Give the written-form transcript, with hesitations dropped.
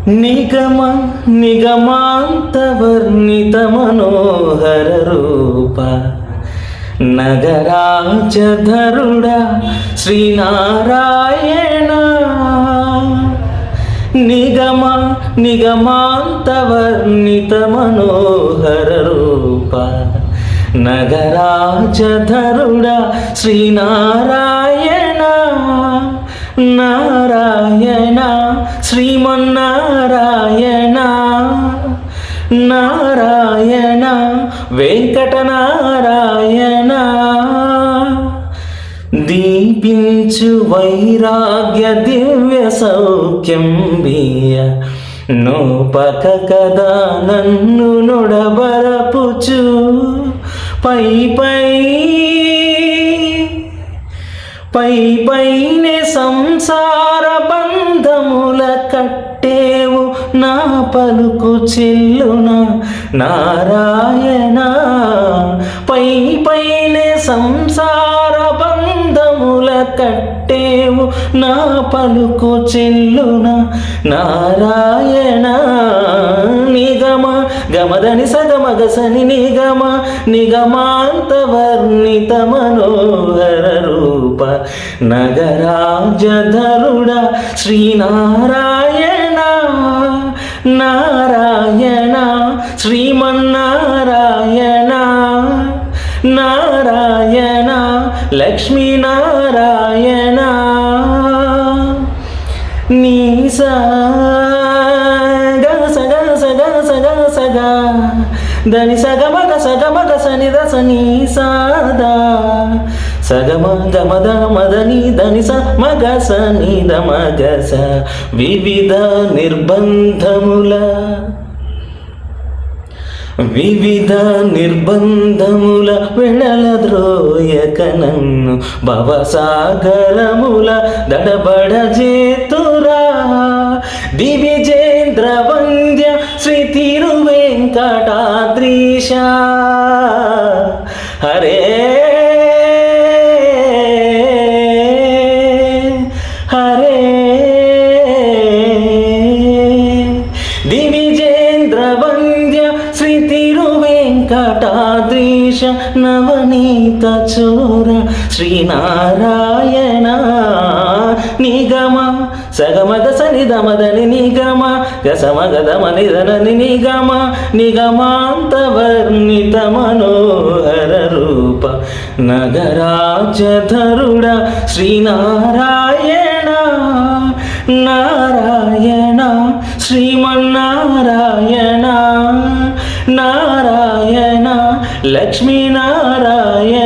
నిగమ నిగమాంతవర్ణిత మనోహర రూప నగరాజధరుడా శ్రీనారాయణ. నిగమ నిగమాంతవర్ణిత మనోహర రూప నగరాజధరుడా శ్రీనారాయణ. నారాయణ శ్రీమన్నారాయణ నారాయణ వెంకటనారాయణ. దీపించు వైరాగ్య దివ్య సౌఖ్యం బియ్య నోపక కదా నన్ను నొడబరపుచు పై పైనే సంసార బంధముల కట్టేవు నా పలుకు చెల్లున నారాయణ. పైనే సంసార బంధముల కట్టేవు నా పలుకు చెల్లున నారాయణ. నిగమ గమదని సగమగసని నిగమ నిగమాంతవర్ణిత మనోహర రూప నగరాజధరుడా శ్రీనారాయణ. నారాయణ శ్రీమన్నారాయణ నారాయణ లక్ష్మీనారాయణ. నీ సగ దని సగమగ సని సని సాదా సగమ గమద మదని దని స మగ సని ద మగ స. వివిధ నిర్బంధముల వెళల ద్రోయక నన్ను భవసాగరముల దడబడ జేతురా. దివిజేంద్ర వంద్య శ్రీ తిరువెంకటాద్రీశ హరే హరే. దివిజేంద్ర వంద్య శ్రీ తిరువెంకటాద్రీశ నవనీత చోర శ్రీనారాయణ. నిగమ సగమగ సని దమదని నిగమ గసమగదమని ధనని నిగమ నిగమాంతవర్ణిత మనోహర రూప నగరాజధరుడా శ్రీనారాయణ. నారాయణ శ్రీమన్నారాయణ నారాయణ లక్ష్మీనారాయణ.